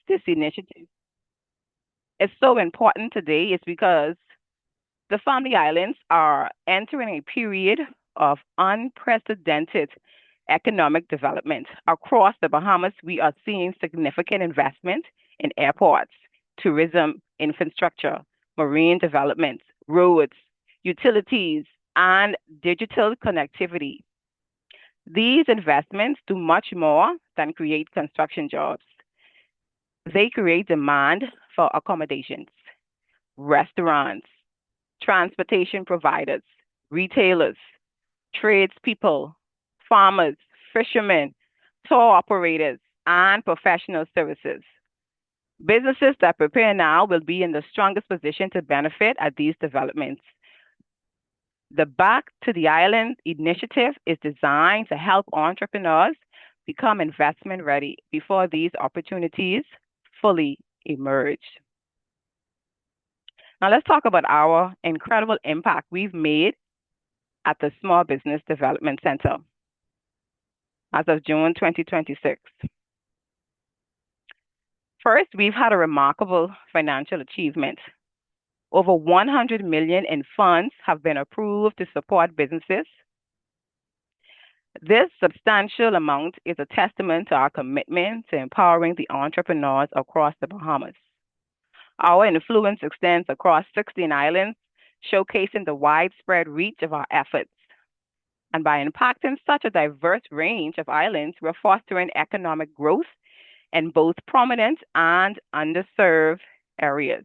this initiative is so important today is because the Family Islands are entering a period of unprecedented economic development. Across the Bahamas, we are seeing significant investment in airports, tourism, infrastructure, marine development, roads, utilities, and digital connectivity. These investments do much more than create construction jobs. They create demand for accommodations, restaurants, transportation providers, retailers, tradespeople, farmers, fishermen, tour operators, and professional services. Businesses that prepare now will be in the strongest position to benefit at these developments. The Back to the Island initiative is designed to help entrepreneurs become investment ready before these opportunities fully emerge. Now, let's talk about our incredible impact we've made at the Small Business Development Center as of June 2026. First, we've had a remarkable financial achievement. Over 100 million in funds have been approved to support businesses. This substantial amount is a testament to our commitment to empowering the entrepreneurs across the Bahamas. Our influence extends across 16 islands, showcasing the widespread reach of our efforts. And by impacting such a diverse range of islands, we're fostering economic growth in both prominent and underserved areas.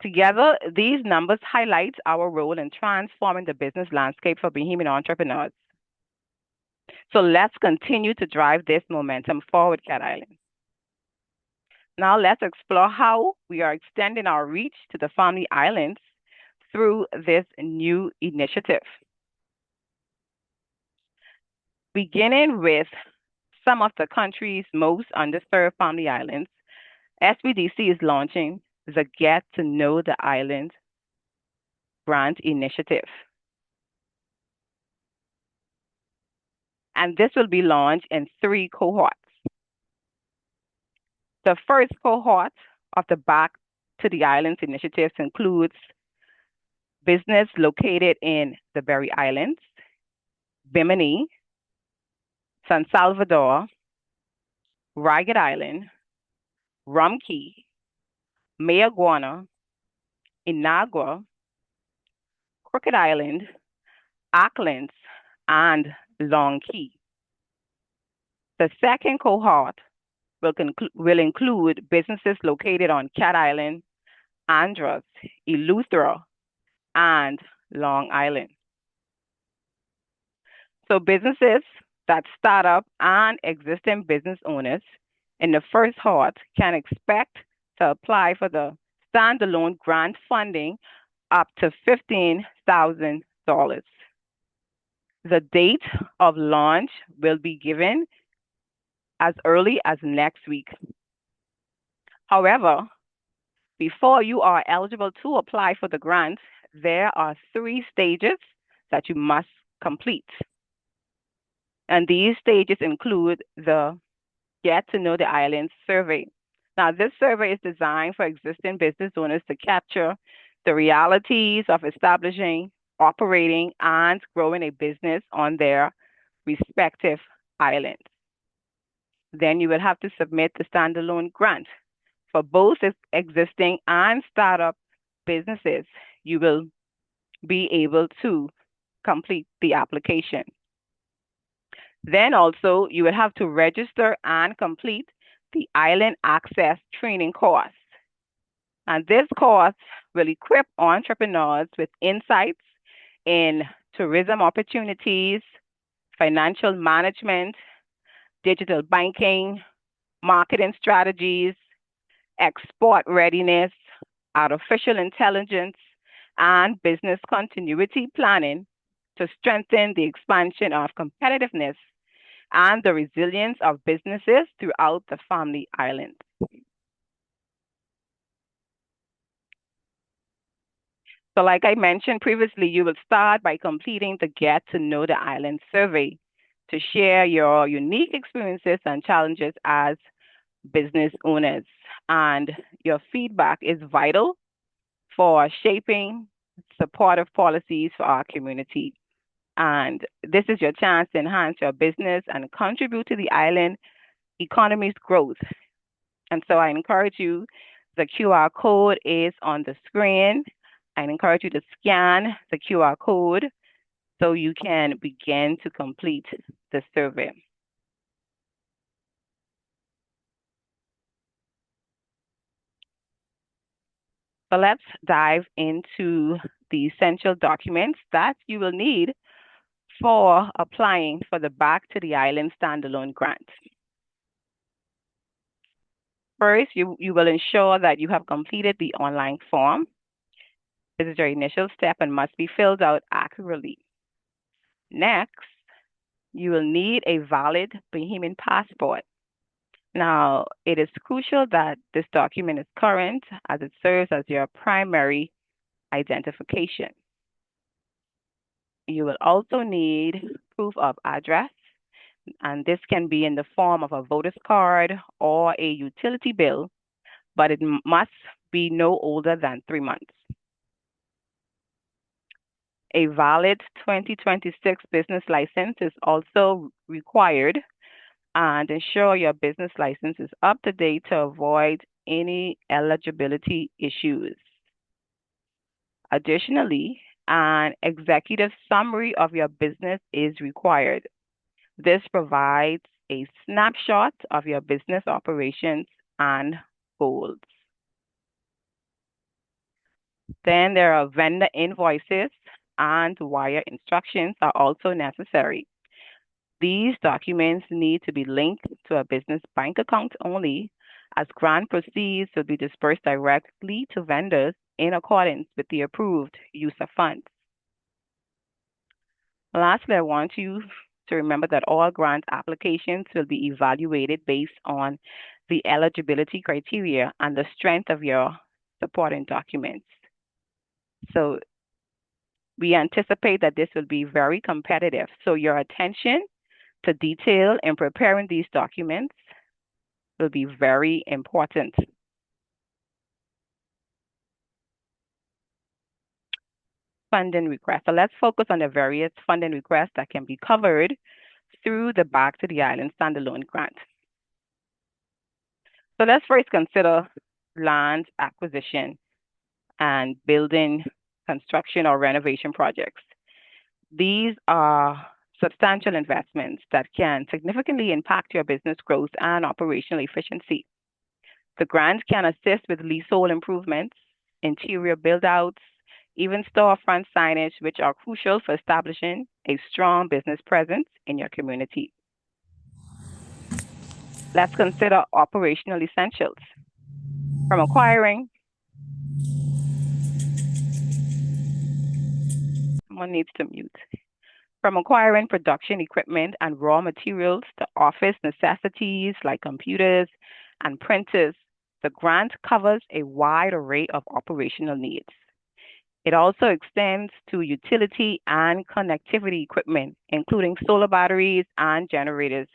Together, these numbers highlight our role in transforming the business landscape for Bahamian entrepreneurs. So let's continue to drive this momentum forward, Cat Island. Now let's explore how we are extending our reach to the Family Islands through this new initiative. Beginning with some of the country's most underserved Family Islands, SBDC is launching the Get to Know the Island Grant Initiative. And this will be launched in 3 cohorts. The first cohort of the Back to the Islands initiatives includes business located in the Berry Islands, Bimini, San Salvador, Ragged Island, Rum Cay, Mayaguana, Inagua, Crooked Island, Auckland, and Long Cay. The second cohort will include businesses located on Cat Island, Andros, Eleuthera, and Long Island. So businesses that start up and existing business owners in the first cohort can expect to apply for the standalone grant funding up to $15,000. The date of launch will be given as early as next week. However, before you are eligible to apply for the grant, there are 3 stages that you must complete. And these stages include the Get to Know the Island survey. Now, this survey is designed for existing business owners to capture the realities of establishing, operating, and growing a business on their respective islands. Then you will have to submit the standalone grant. For both existing and startup businesses, you will be able to complete the application. Then also, you will have to register and complete the Island Access Training course. And this course will equip entrepreneurs with insights in tourism opportunities, financial management, digital banking, marketing strategies, export readiness, artificial intelligence, and business continuity planning to strengthen the expansion of competitiveness and the resilience of businesses throughout the Family Islands. So like I mentioned previously, you will start by completing the Get to Know the Island survey. to share your unique experiences and challenges as business owners. And your feedback is vital for shaping supportive policies for our community. And this is your chance to enhance your business and contribute to the island economy's growth. And so I encourage you, the QR code is on the screen. I encourage you to scan the QR code so you can begin to complete the survey. So let's dive into the essential documents that you will need for applying for the Back to the Island Standalone Grant. First, you will ensure that you have completed the online form. This is your initial step and must be filled out accurately. Next, you will need a valid Bahamian passport. Now, it is crucial that this document is current as it serves as your primary identification. You will also need proof of address, and this can be in the form of a voter's card or a utility bill, but it must be no older than 3 months. A valid 2026 business license is also required, and ensure your business license is up to date to avoid any eligibility issues. Additionally, an executive summary of your business is required. This provides a snapshot of your business operations and goals. Then there are vendor invoices and wire instructions are also necessary. These documents need to be linked to a business bank account only, as grant proceeds will be dispersed directly to vendors in accordance with the approved use of funds. Lastly, I want you to remember that all grant applications will be evaluated based on the eligibility criteria and the strength of your supporting documents. So we anticipate that this will be very competitive. So your attention to detail in preparing these documents will be very important. Funding requests. So let's focus on the various funding requests that can be covered through the Back to the Island Standalone Grant. So let's first consider land acquisition and building, construction, or renovation projects. These are substantial investments that can significantly impact your business growth and operational efficiency. The grant can assist with leasehold improvements, interior build-outs, even storefront signage, which are crucial for establishing a strong business presence in your community. Let's consider operational essentials. From acquiring, someone needs to mute. From acquiring production equipment and raw materials to office necessities like computers and printers, the grant covers a wide array of operational needs. It also extends to utility and connectivity equipment, including solar batteries and generators,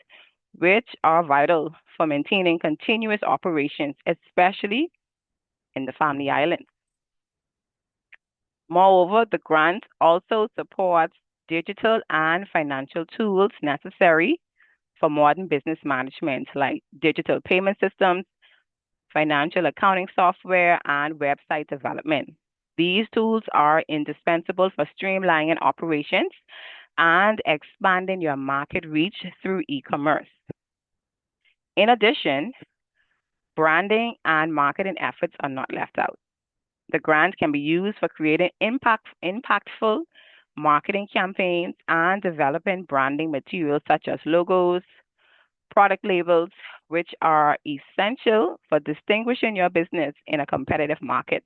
which are vital for maintaining continuous operations, especially in the Family Islands. Moreover, the grant also supports digital and financial tools necessary for modern business management, like digital payment systems, financial accounting software, and website development. These tools are indispensable for streamlining operations and expanding your market reach through e-commerce. In addition, branding and marketing efforts are not left out. The grant can be used for creating impactful marketing campaigns and developing branding materials such as logos, product labels, which are essential for distinguishing your business in a competitive market.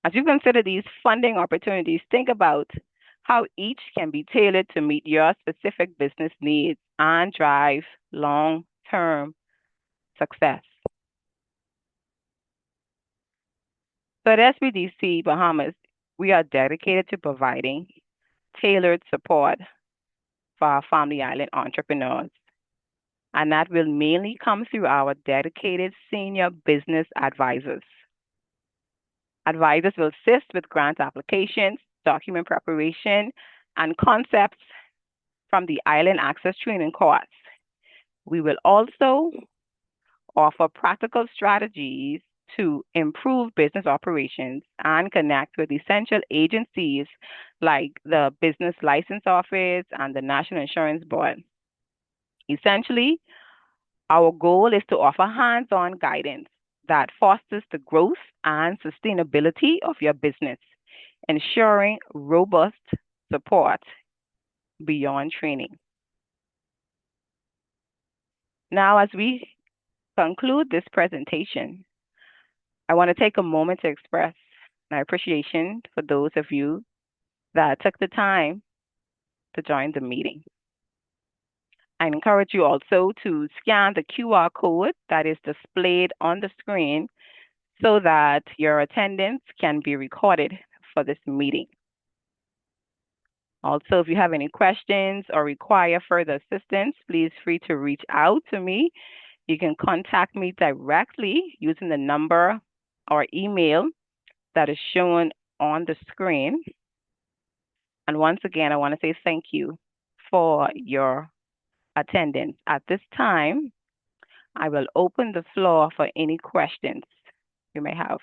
As you consider these funding opportunities, think about how each can be tailored to meet your specific business needs and drive long-term success. So at SBDC Bahamas, we are dedicated to providing tailored support for our Family Island entrepreneurs. And that will mainly come through our dedicated senior business advisors. Advisors will assist with grant applications, document preparation, and concepts from the Island Access Training course. We will also offer practical strategies to improve business operations and connect with essential agencies like the Business License Office and the National Insurance Board. Essentially, our goal is to offer hands-on guidance that fosters the growth and sustainability of your business, ensuring robust support beyond training. Now, as we conclude this presentation, I want to take a moment to express my appreciation for those of you that took the time to join the meeting. I encourage you also to scan the QR code that is displayed on the screen so that your attendance can be recorded for this meeting. Also, if you have any questions or require further assistance, please free to reach out to me. You can contact me directly using the number or email that is shown on the screen. And once again, I want to say thank you for your attendance. At this time, I will open the floor for any questions you may have.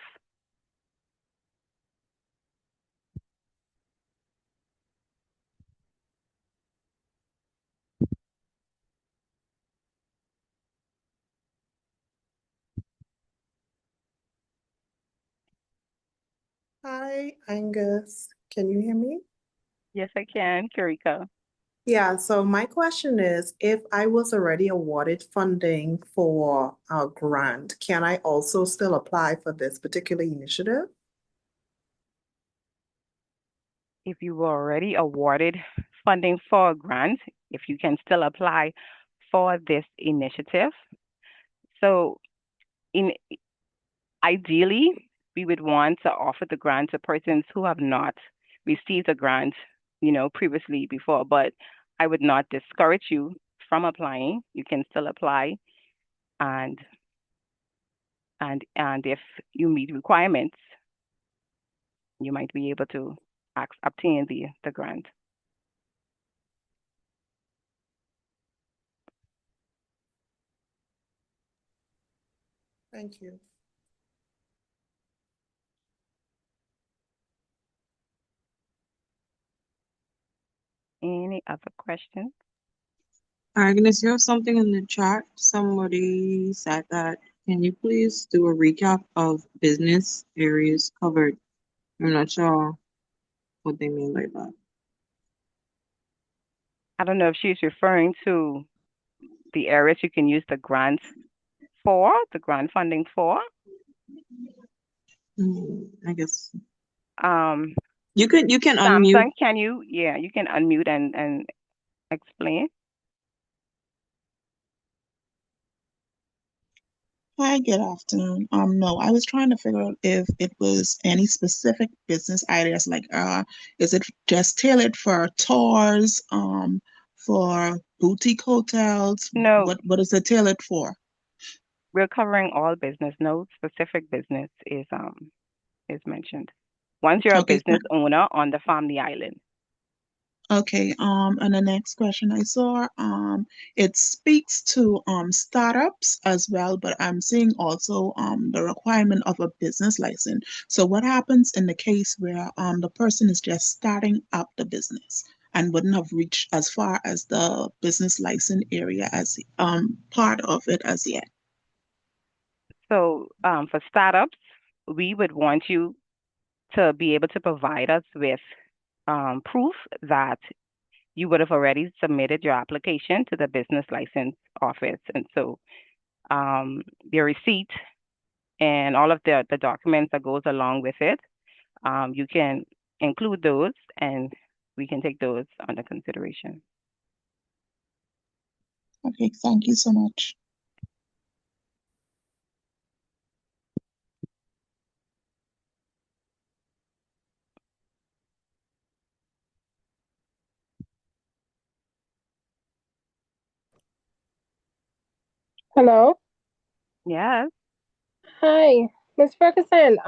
Hi, Angus. Can you hear me? Yes, I can, Kiriko. Yeah, so my question is, if I was already awarded funding for a grant, can I also still apply for this particular initiative? If you were already awarded funding for a grant, if you can still apply for this initiative. So in ideally, we would want to offer the grant to persons who have not received a grant, previously before, but I would not discourage you from applying. You can still apply, and and if you meet requirements, you might be able to obtain the grant. Thank you. Any other questions? Agnes, you have something in the chat. Somebody said that. Can you please do a recap of business areas covered? I'm not sure what they mean by that. I don't know if she's referring to the areas you can use the grant for, the grant funding for. I guess Um, you can unmute. Samsung, you can unmute and explain. Hi, good afternoon. No, I was trying to figure out if it was any specific business ideas, like is it just tailored for tours, for boutique hotels? No, What is it tailored for? we're covering all business. No specific business is mentioned. Once you're a Okay, business owner on the Family Island. okay, and the next question I saw, it speaks to startups as well, but I'm seeing also the requirement of a business license. So what happens in the case where the person is just starting up the business and wouldn't have reached as far as the business license area as part of it as yet? So for startups, we would want you to be able to provide us with proof that you would have already submitted your application to the business license office. And so your receipt and all of the documents that goes along with it, you can include those and we can take those under consideration. Okay, thank you so much. Hello. Yes. Hi, Miss Ferguson.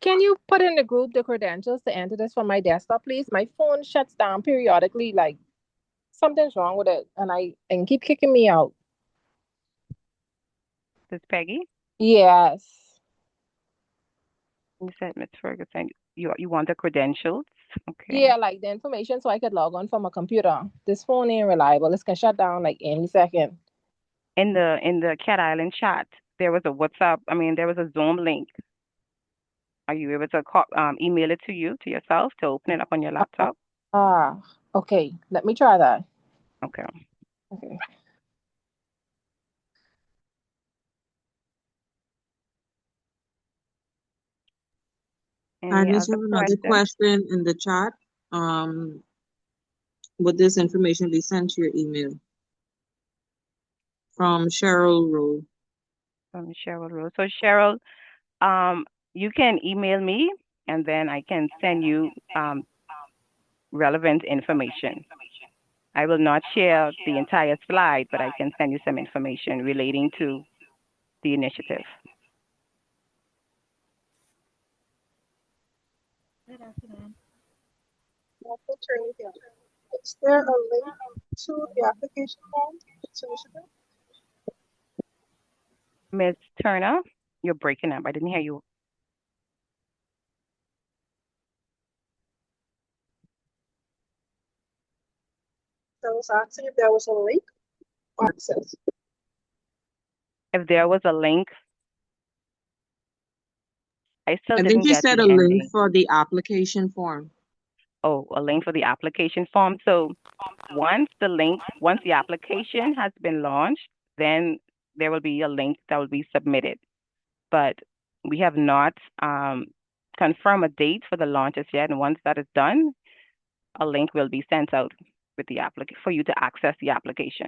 Can you put in the group the credentials to enter this from my desktop, please? My phone shuts down periodically, like something's wrong with it, and keep kicking me out. This is Peggy. Yes. You said Miss Ferguson. You want the credentials? Okay. Yeah, like the information so I could log on from a computer. This phone ain't reliable. It's gonna shut down like any second. In the Cat Island chat, there was a WhatsApp. I mean, there was a Zoom link. Are you able to email it to yourself to open it up on your laptop? Ah, okay. Let me try that. Okay. Okay. Any Agnes, you other have another questions? question in the chat. Um, would this information be sent to your email from Cheryl Rowe? From Cheryl Rose. So Cheryl, um, you can email me, and then I can send you relevant information. I will not share the entire slide, but I can send you some information relating to the initiative. Good afternoon. That's attorney here. Is there a link to the application form? It's initiative? Ms. Turner, you're breaking up. I didn't hear you. I was asking if there was a link or access. If there was a link, I still I think didn't you get said a the link ending. for the application form. Oh, a link for the application form. So once the application has been launched, then there will be a link that will be submitted. But we have not confirmed a date for the launch as yet. And once that is done, a link will be sent out with the for you to access the application.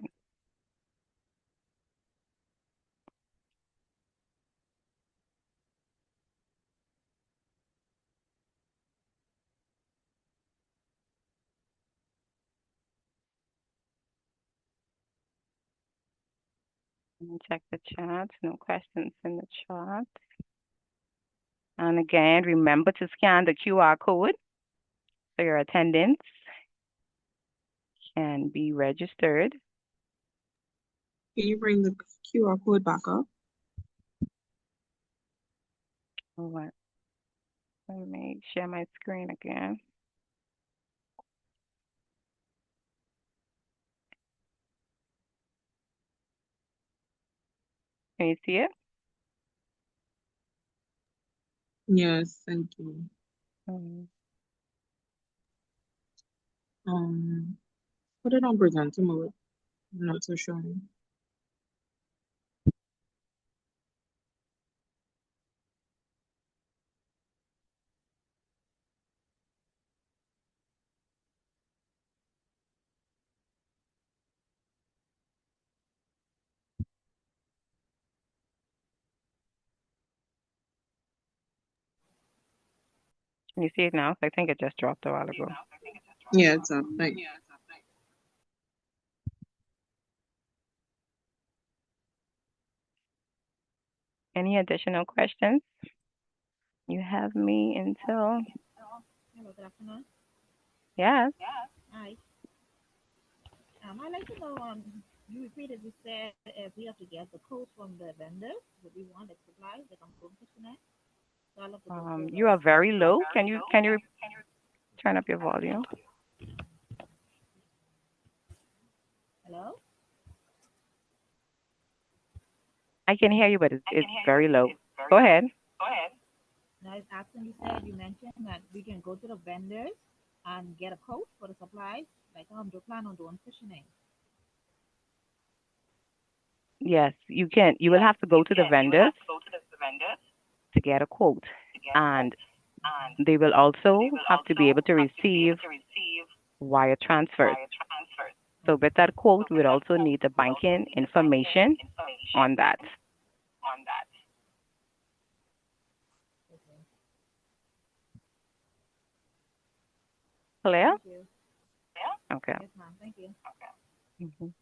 Let me check the chat. No questions in the chat. And again, remember to scan the QR code so your attendance can be registered. Can you bring the QR code back up? All right. Let me share my screen again. Can you see it? Yes, thank you. Mm. Put it on presenter mode. I'm not so sure. Can you see it now? I think it just dropped a while ago. Yeah, it's up. Thanks. Any additional questions? You have me until, Hello, good afternoon. yes. Hi. I'd like to know, you repeatedly said if we have to get the code from the vendors, would we want the supplies, like I'm going to tonight? So I'll have to go through You are the, very low. Can you turn up your volume? hello? I can hear you, but it's very low. Go ahead. Now, it's asking, you mentioned that we can go to the vendors and get a code for the supplies, like do plan on doing cushioning. Yes, you can. You will have to go to the vendors to get a quote, and they will also have to be able to receive wire transfers. So with that quote, we would also need the banking information on that. Clear? Thank you. Okay. Yes, ma'am. Thank you. Mhm.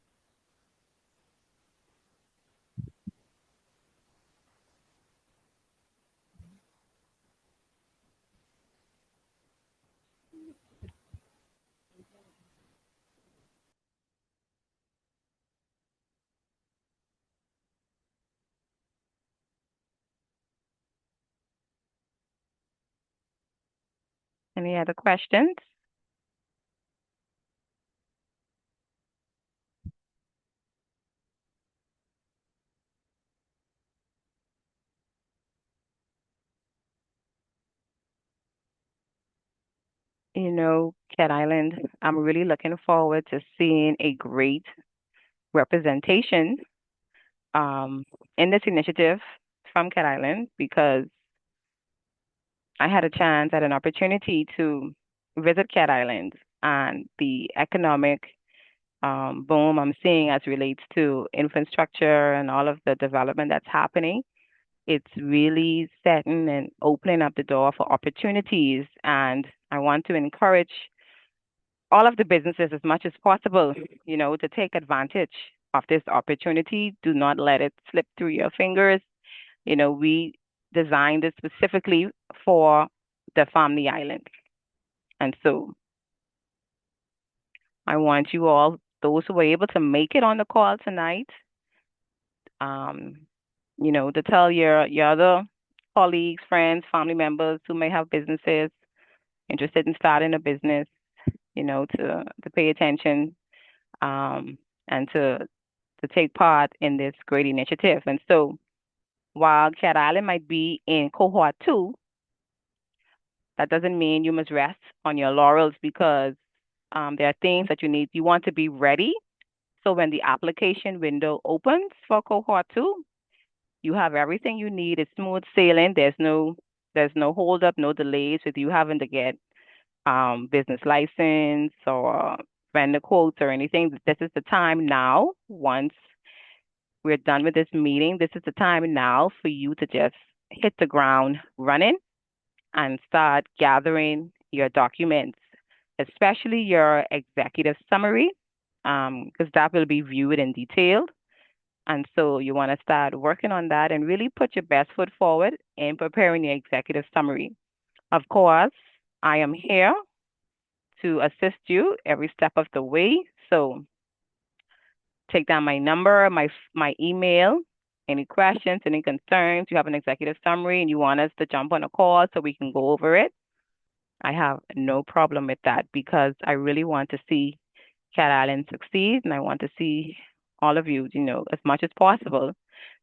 Any other questions? Cat Island, I'm really looking forward to seeing a great representation um, in this initiative from Cat Island because I had a chance, had an opportunity to visit Cat Island and the economic boom I'm seeing as relates to infrastructure and all of the development that's happening. It's really setting and opening up the door for opportunities. And I want to encourage all of the businesses as much as possible, to take advantage of this opportunity. Do not let it slip through your fingers. We designed it specifically for the family island. And so I want you all, those who were able to make it on the call tonight, um, to tell your other colleagues, friends, family members who may have businesses interested in starting a business, to pay attention and to take part in this great initiative. And so while Cat Island might be in cohort 2, that doesn't mean you must rest on your laurels because there are things that you want to be ready. So when the application window opens for cohort 2, you have everything you need. It's smooth sailing. There's no hold up, no delays with you having to get business license or vendor quotes or anything. This is the time now. Once we're done with this meeting, this is the time now for you to just hit the ground running and start gathering your documents, especially your executive summary, because that will be viewed in detail. And so you want to start working on that and really put your best foot forward in preparing your executive summary. Of course, I am here to assist you every step of the way. So take down my number, my email, any questions, any concerns. You have an executive summary and you want us to jump on a call so we can go over it. I have no problem with that because I really want to see Cat Island succeed and I want to see all of you, as much as possible,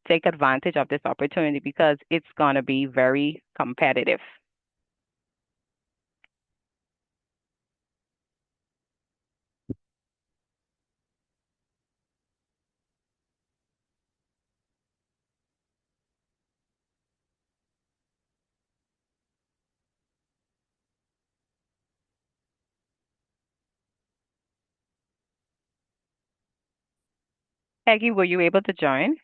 take advantage of this opportunity because it's going to be very competitive. Peggy, were you able to join?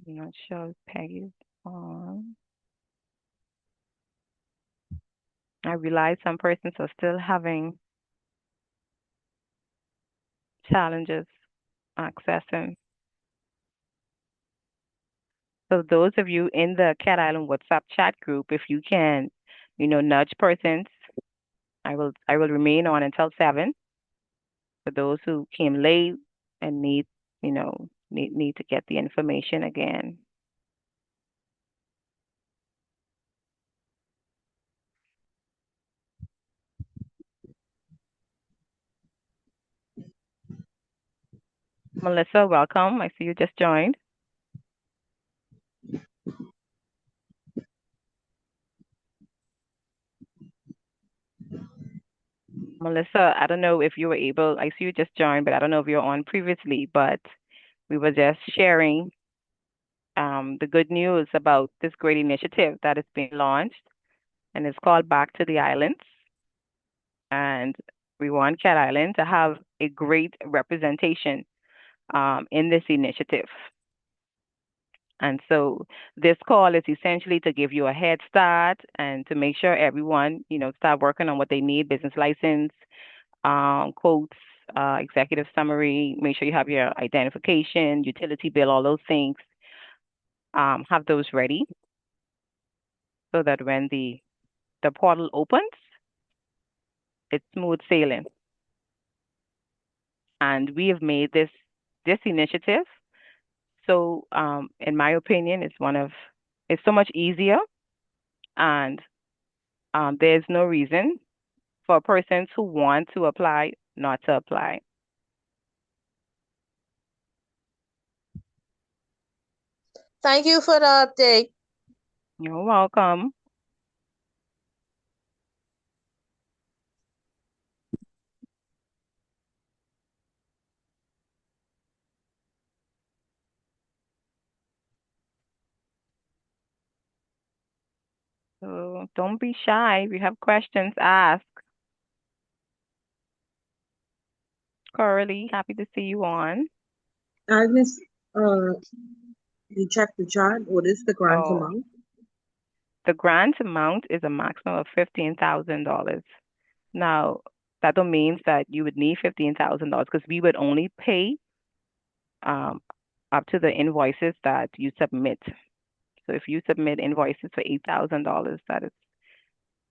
I'm not sure if Peggy's on. I realize some persons are still having challenges accessing. So those of you in the Cat Island WhatsApp chat group, if you can, nudge persons, I will remain on until 7. For those who came late and need to get the information again. Melissa, welcome. I see you just joined. Melissa, I don't know if you were able, I see you just joined, but I don't know if you were on previously, but we were just sharing the good news about this great initiative that is being launched, and it's called Back to the Islands. And we want Cat Island to have a great representation in this initiative. And so this call is essentially to give you a head start and to make sure everyone, start working on what they need, business license, quotes, executive summary, make sure you have your identification, utility bill, all those things. Have those ready so that when the portal opens, it's smooth sailing. And we have made this initiative. So in my opinion, it's so much easier and there's no reason for persons who want to apply not to apply. Thank you for the update. You're welcome. So don't be shy. If you have questions, ask. Coralie, happy to see you on. Agnes, you checked the chart. What is the grant Oh, amount? the grant amount is a maximum of $15,000. Now, that don't mean that you would need $15,000 because we would only pay um, up to the invoices that you submit. So if you submit invoices for $8,000, that is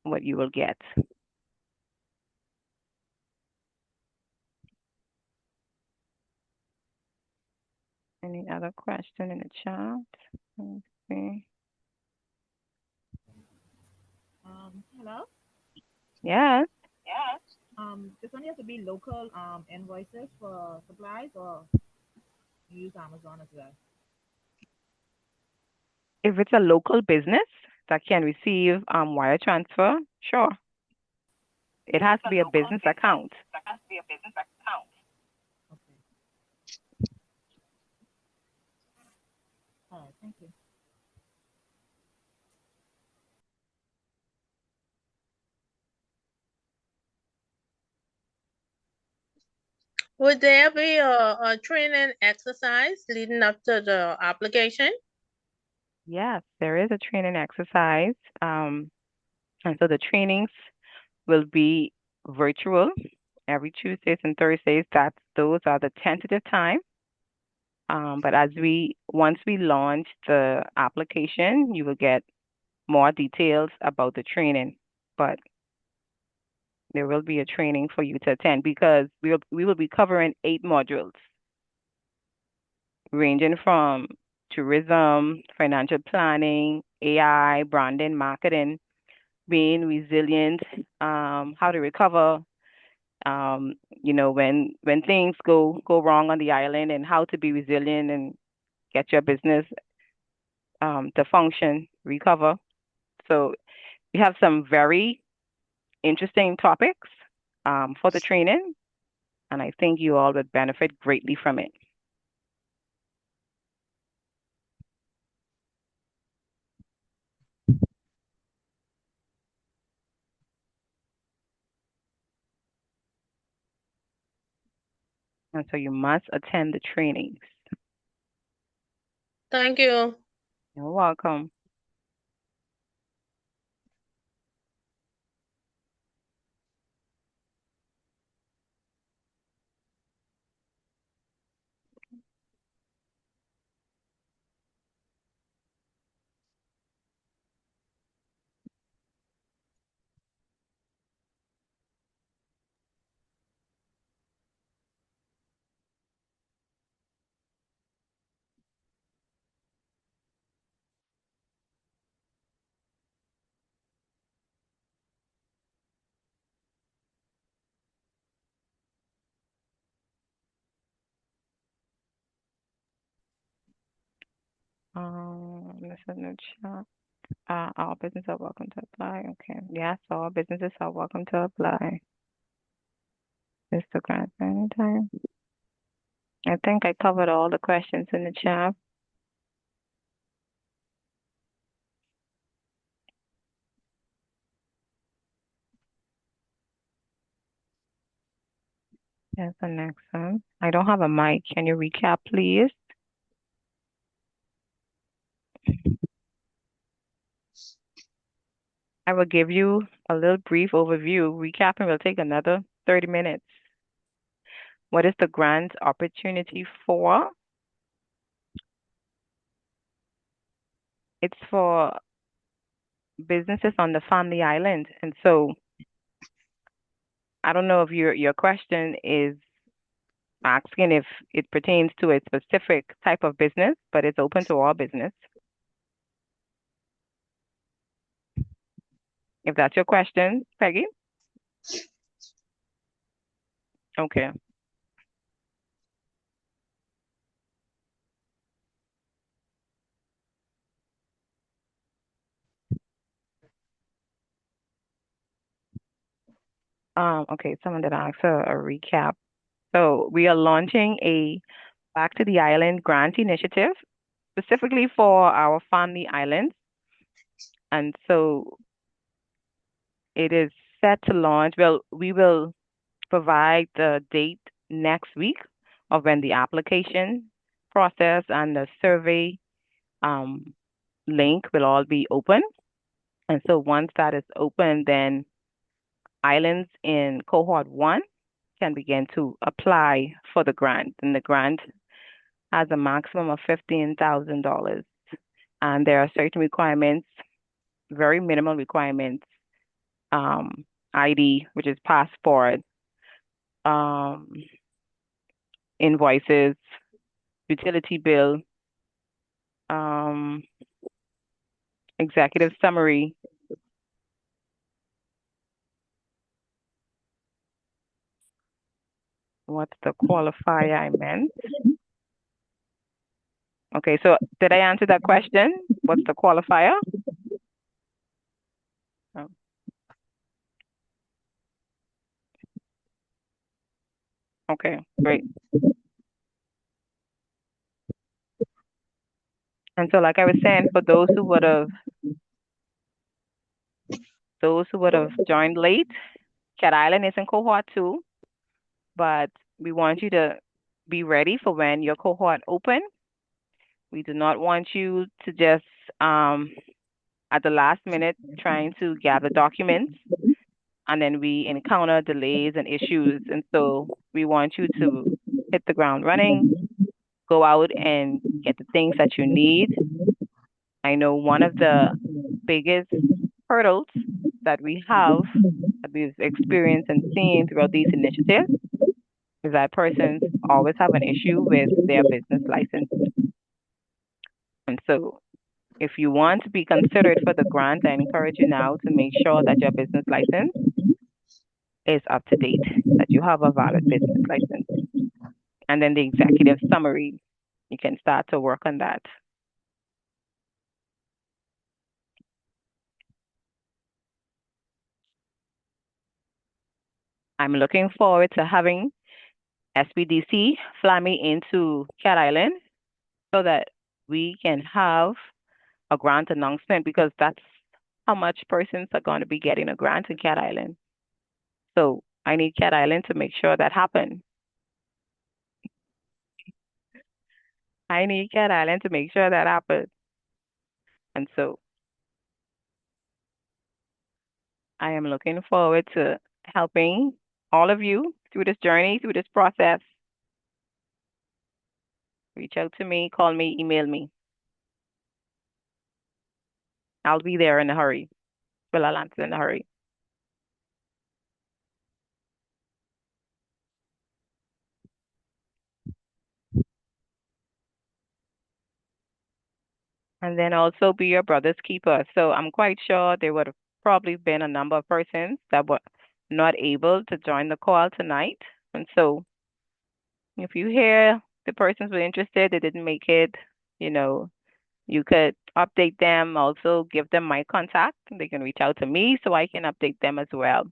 what you will get. Any other question in the chat? Let's see. Hello. Yes. This only has to be local invoices for supplies, or you use Amazon as well. If it's a local business that can receive wire transfer, sure. It has to be a business account. Okay. All right. Thank you. Would there be a training exercise leading up to the application? Yes, there is a training exercise. And so the trainings will be virtual every Tuesdays and Thursdays. Those are the tentative time. But once we launch the application, you will get more details about the training. But there will be a training for you to attend because we will be covering 8 modules, ranging from tourism, financial planning, AI, branding, marketing, being resilient, how to recover, when things go wrong on the island, and how to be resilient and get your business to function, recover. So we have some very interesting topics for the training, and I think you all would benefit greatly from it. And so you must attend the trainings. Thank you. You're welcome. This is no chat. All businesses are welcome to apply. Okay. Yes, all businesses are welcome to apply. Mr. Grant, anytime. I think I covered all the questions in the chat. Here's the next one. I don't have a mic. Can you recap, please? I will give you a little brief overview. Recapping will take another 30 minutes. What is the grant opportunity for? It's for businesses on the Family Island. And so I don't know if your question is asking if it pertains to a specific type of business, but it's open to all business. If that's your question, Peggy? Okay. Okay, someone did ask a recap. So we are launching a Back to the Island grant initiative specifically for our family islands. And so it is set to launch. Well, we will provide the date next week of when the application process and the survey um, link will all be open. And so once that is open, then islands in cohort 1 can begin to apply for the grant. And the grant has a maximum of $15,000. And there are certain requirements, very minimal requirements, ID, which is passport, um, invoices, utility bill, um, executive summary. What's the qualifier I meant? Okay, so did I answer that question? What's the qualifier? Oh. Okay, great. And so, like I was saying, for those who would have joined late, Cat Island is in cohort 2, but we want you to be ready for when your cohort open. We do not want you to just at the last minute trying to gather documents and then we encounter delays and issues. And so we want you to hit the ground running, go out and get the things that you need. I know one of the biggest hurdles that we have, that we've experienced and seen throughout these initiatives, is that persons always have an issue with their business license. And so if you want to be considered for the grant, I encourage you now to make sure that your business license is up to date, that you have a valid business license. And then the executive summary, you can start to work on that. I'm looking forward to having SBDC fly me into Cat Island so that we can have a grant announcement, because that's how much persons are going to be getting a grant in Cat Island. So I need Cat Island to make sure that happens. I need Cat Island to make sure that happens. And so I am looking forward to helping all of you through this journey, through this process. Reach out to me, call me, email me. I'll be there in a hurry. Well, I'll answer in a hurry. And then also be your brother's keeper. So I'm quite sure there would have probably been a number of persons that were not able to join the call tonight. And so if you hear the persons were interested, they didn't make it, you could update them, also give them my contact. They can reach out to me so I can update them as well,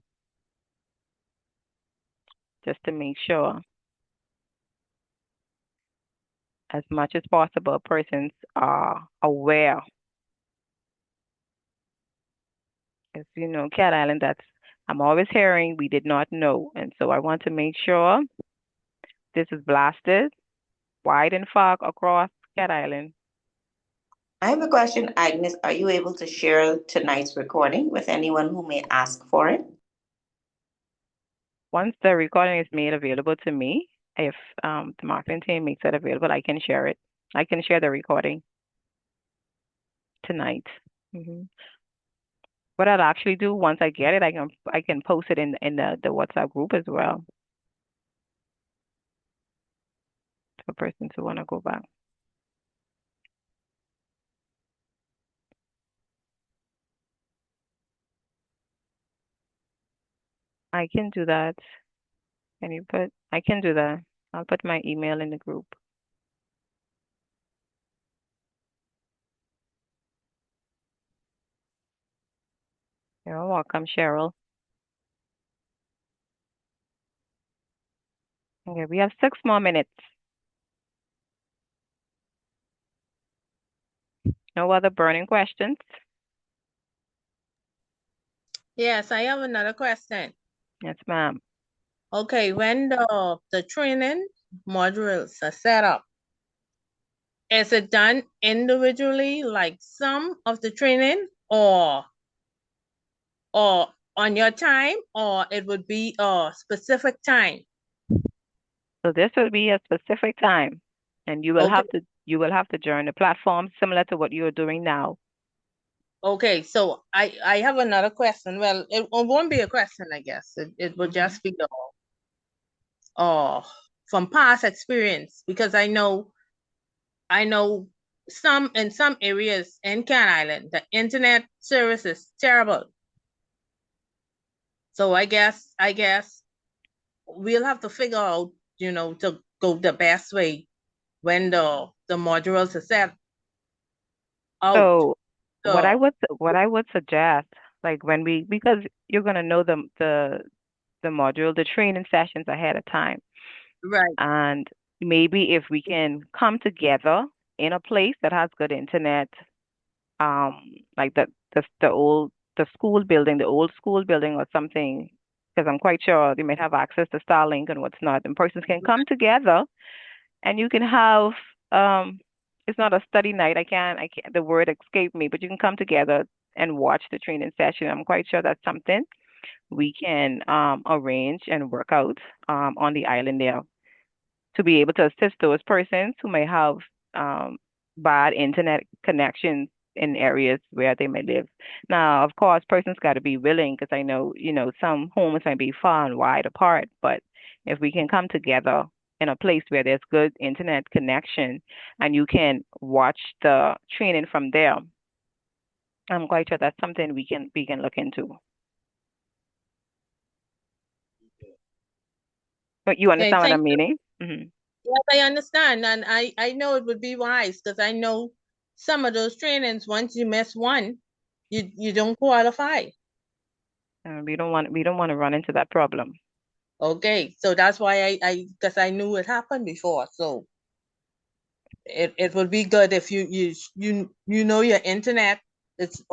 just to make sure as much as possible persons are aware. As you know, Cat Island, I'm always hearing we did not know. And so I want to make sure this is blasted wide and far across Cat Island. I have a question, Agnes. Are you able to share tonight's recording with anyone who may ask for it? Once the recording is made available to me, if the marketing team makes it available, I can share it. I can share the recording tonight. What I'll actually do once I get it, I can post it in the WhatsApp group as well for persons who want to go back. I can do that. I can do that. I'll put my email in the group. You're welcome, Cheryl. Okay, we have 6 more minutes. No other burning questions? Yes, I have another question. Yes, ma'am. Okay, when the training modules are set up, is it done individually, like some of the training, or on your time, or it would be a specific time? So this will be a specific time, and you will Okay. have to join the platform similar to what you're doing now. Okay, so I have another question. Well, it won't be a question, I guess. It will just be from past experience, because I know in some areas in Can Island, the internet service is terrible. So I guess we'll have to figure out, to go the best way when the modules are set out. So what I So would suggest, like because you're gonna know the module, the training sessions ahead of time. right. And maybe if we can come together in a place that has good internet, like the school building, the old school building or something, because I'm quite sure they might have access to Starlink and what's not, and persons can come together and you can have it's not a study night. I can't the word escaped me, but you can come together and watch the training session. I'm quite sure that's something we can arrange and work out on the island there to be able to assist those persons who may have bad internet connections in areas where they may live. Now, of course, persons got to be willing because I know, some homes might be far and wide apart, but if we can come together in a place where there's good internet connection and you can watch the training from there, I'm quite sure that's something we can look into. But you Okay, understand what thank I'm you. meaning? Hmm. Yes, I understand, and I know it would be wise, because I know some of those trainings, once you miss one, you don't qualify. We don't want to run into that problem. Okay, so that's why because I knew it happened before, so it would be good if you know your internet. It's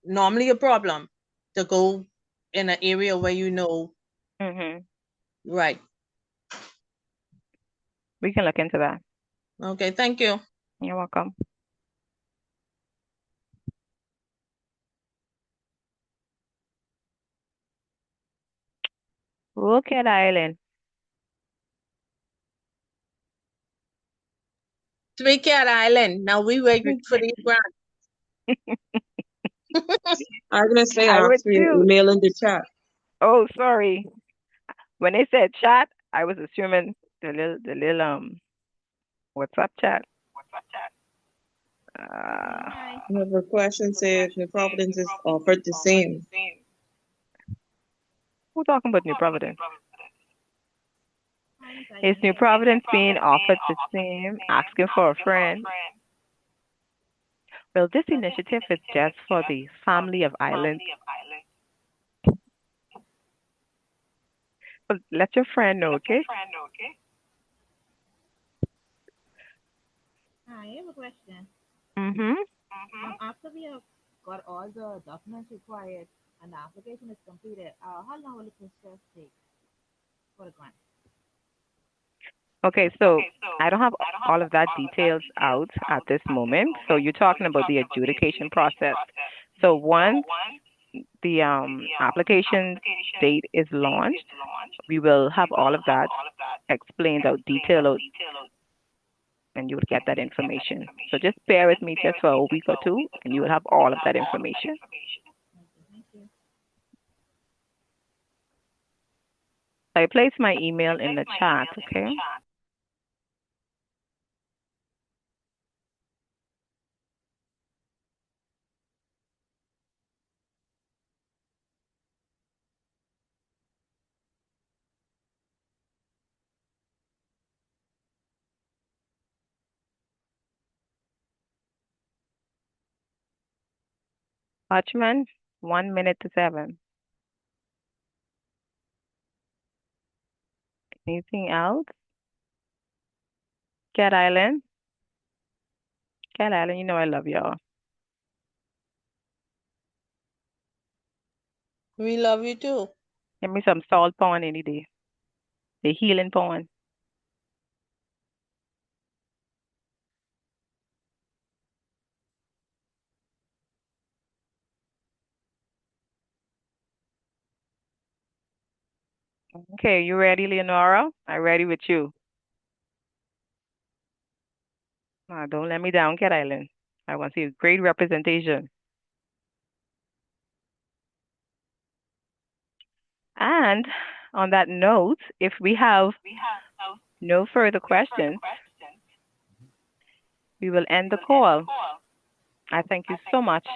normally a problem to go in an area where you know. Hmm. Right. We can look into that. Okay, thank you. You're welcome. Look at Island. Three Cat Island. Now we waiting for the grant. Agnes, they I would asked for your too. email in the chat. Oh, sorry. When they said chat, I was assuming the little WhatsApp chat. Uh, Hi. Another question says New Providence is offered the same. who talking about New Providence? Hi, Miss Is Agnes. New Providence being offered the same, asking for a friend? Well, this initiative is just for the family of Island. But let your friend know, okay? Hi, I have a question. Mm-hmm. After we have got all the documents required and the application is completed, how long will the process take for the grant? Okay, so I don't have all of that details out at this moment. So you're talking about the adjudication process. So once the application date is launched, we will have all of that explained out, detailed out, and you will get that information. So just bear with me just for a week or two, and you will have all of that information. Okay, thank you. I placed my email in the chat, okay? Watchman, 1 minute to 7. Anything else? Cat Island? Cat Island, you know I love y'all. We love you too. Give me some salt pond any day. The healing pond. Okay, you ready, Leonora? I'm ready with you. Don't let me down, Cat Island. I want to see great representation. And on that note, if we have no further questions, we will end the call. I thank you so much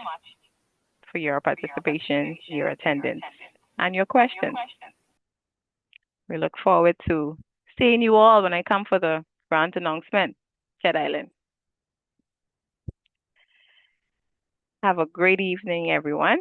for your participation, your attendance, and your questions. We look forward to seeing you all when I come for the grant announcement, Cat Island. Have a great evening, everyone.